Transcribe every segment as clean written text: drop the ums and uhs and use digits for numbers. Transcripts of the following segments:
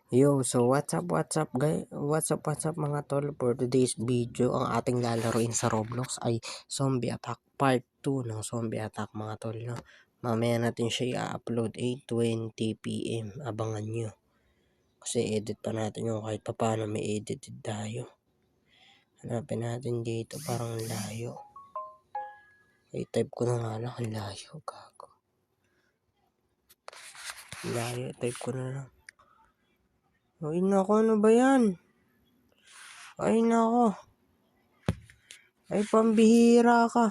Yo, so what's up guys? What's up mga tol? For today's video, ang ating lalaroin sa Roblox ay Zombie Attack Part 2 ng Zombie Attack mga tol. No? Mamaya natin siya i-upload 8:20 PM. Abangan nyo. Kasi edit pa natin yung kahit paano may edited tayo. Hanapin natin dito, parang layo. I-type ko na nga lang, ang layo. Gago. Layo, type ko na lang. Ay nako, ano ba yan? Ay nako. Ay pambihira ka.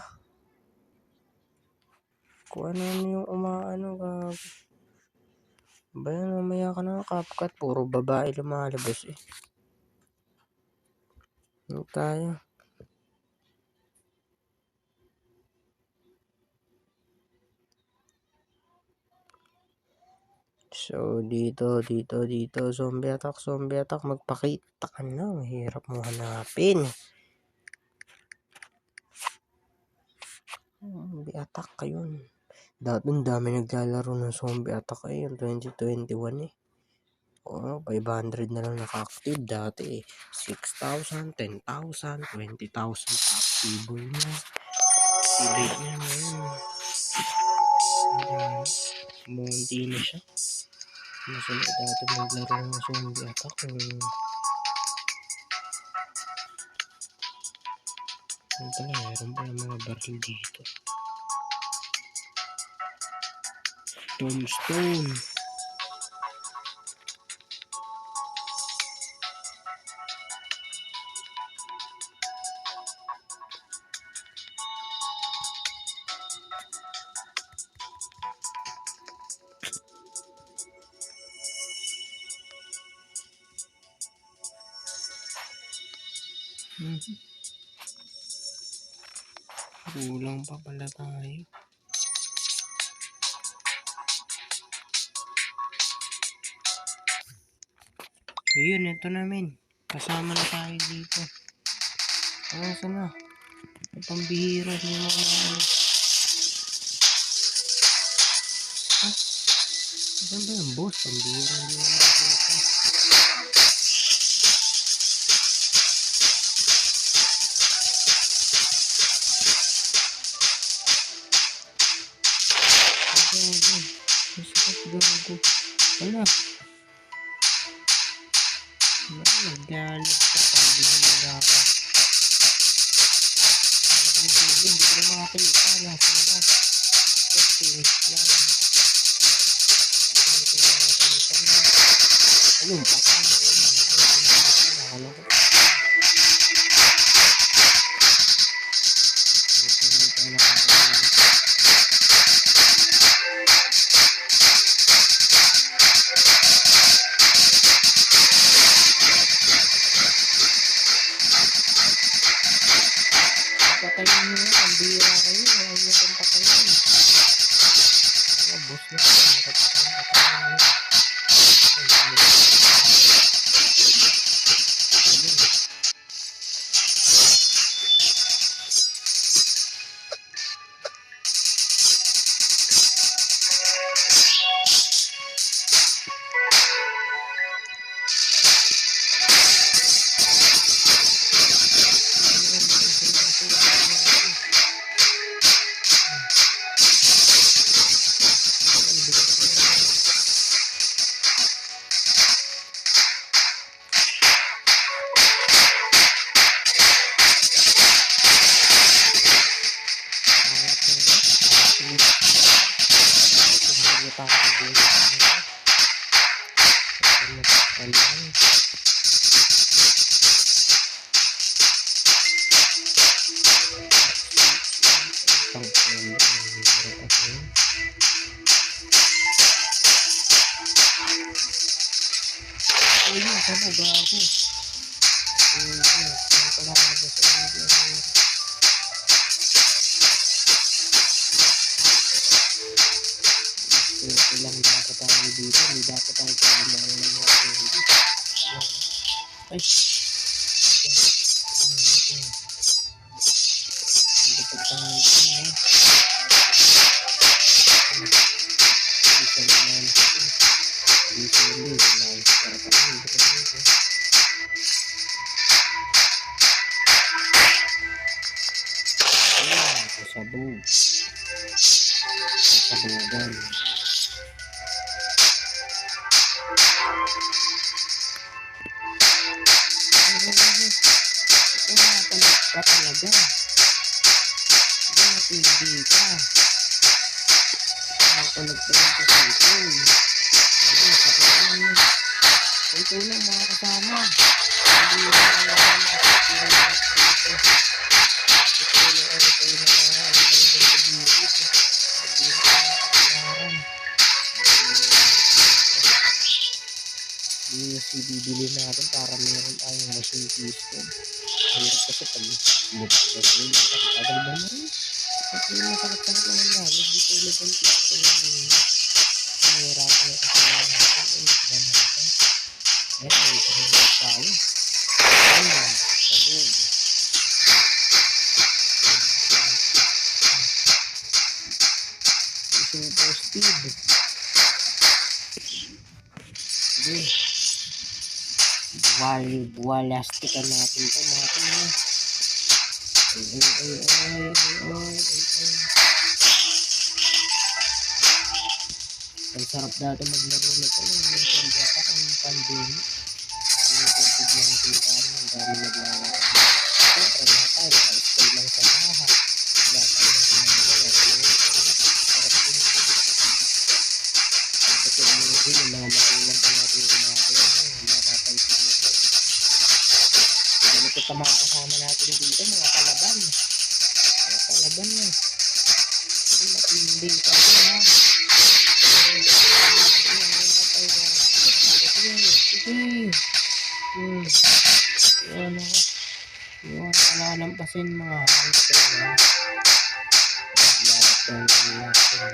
Kung ano yung umaano gago. Ba yan, mamaya ka na CapCut. Puro babae lumalabas eh. Ano tayo? So, dito. Zombie attack. Magpakita ka na. Mahirap mo hanapin. Zombie attack ka yun. Dati ang dami naglalaro ng zombie attack eh. Yung 2021 eh. Oo, 500 na lang naka-active. Dati eh. 6,000, 10,000, 20,000 active na. Activate niya na yun. Monty na siya. Masunod dati maglaro ng zombie attack. Ano pala, meron pala mga baril dito. Tombstone. Kulang pa pala tayo. Ayun, ito namin. Kasama na tayo dito. Saan na? Pambihira niyo mga ano. Saan ba yung boss? Pambihira niyo mga dito. Gago. Wala. Nagalit ka. Pambihira ka. Hindi ko na makakita. Nasa na. Ayun, patay. Nakala ko. Patayin nyo yan, ang bira kayo, huwag nyo itong patayin. Mga boss na kayo, hirap patayin nyo. Ayun, saan ba ako? Lang dapat tayo dito, hindi dapat tayo pagmamahal ng mga hindi. Ay! Hindi dapat tayo dito, ha? Isa naman. Dito, hindi. Sabog. Sabugan. Palag ka talaga. Hindi ka. Palag ka lang sa sipon. Ito lang mga kasama. Hindi na lang bibili natin para meron tayong machine piston. Hirap kasi pag tagal ba na rin? Kasi masakit-sakit naman namin. Hindi tulad ng piston namin. Nahirapan na kasi natin. Ayan, may kahirap tayo. Ayan, sabog. Super speed. Sige. Walastikan natin ito mga ito. Ang sarap dati maglaro nito. Ang bata ang pandemic. Ang dami naglalaro. Siyempre lahat tayo naka-stay lang sa bahay. Lahat tayo naglalaro. Sarap din. Tapos yung mga magulang pa natin gumagawa. Napapansin nito. Ito sa mga kasama natin dito, mga kalaban. Mga kalaban na. Ay, matindi kasi ha. Yan o. Yan, kalalampasin mga hamster ha. Lahat ng hamster.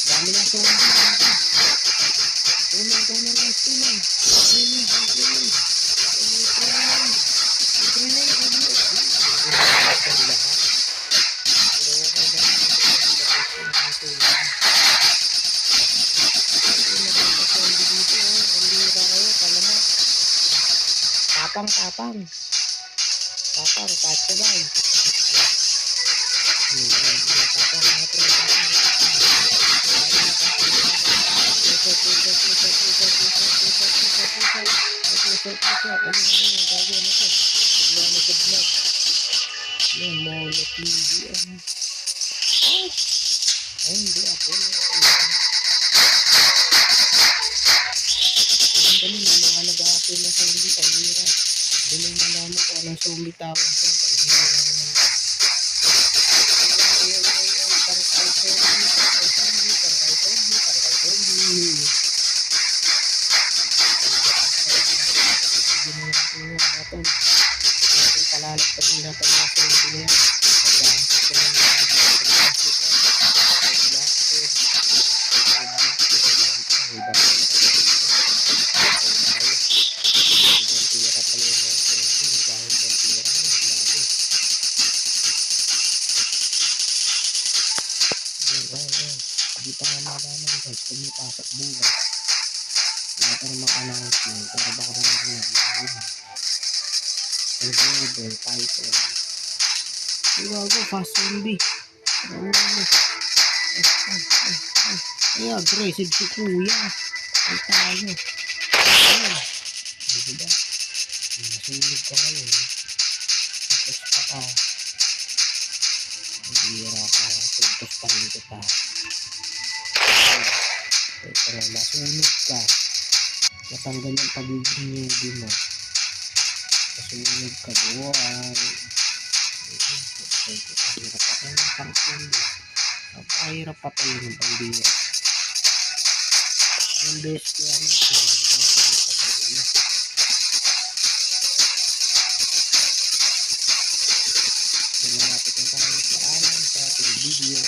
Dami na sa mga. Tunay. Tapang, katsabay. Hindi ako. Ang dali na mga nag-aapoy na sa hindi pag-hira. Dali na naman kung anong zombie tawag siya. Pag-hira naman. Palalagpasin natin mga zombie na yan. Hindi pa nga malaman guys kung may pasok bukas. Wala pa namang announcement pero baka naman rin nag-live title. Iwago fast zombie. Ay aggressive si kuya. Ay tayo. Ay diba? Masulog ka ngayon. Tapos pa ka. Maghihira ka. Tugtos pa rin kita. Pero masulog ka. Natanggal yung pagiging newbie mo. Masulog ka buhay. Hirap pa tayo ng pangkong mo. Napahirap pa tayo ng pambira. Yung best yan. Malapit na tayo sa alam sa ating video.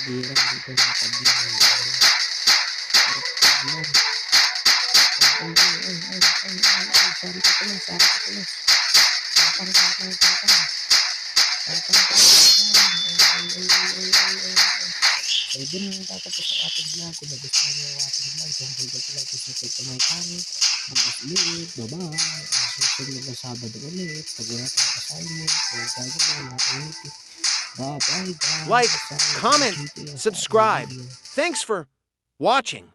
Hindi lang dito nakabili. Sorry ka tuloy. So, dun lang tatapos ang ating vlog. Kung nagustuhan niyo ang ating vlog, don't forget to like and subscribe to my channel. Bukas ulit. Bye-bye. Susunod na Sabado ulit. Pag wala tayong assignment, o gagawin natin ulit. Bye-bye, guys. Like, comment, subscribe. Thanks for watching.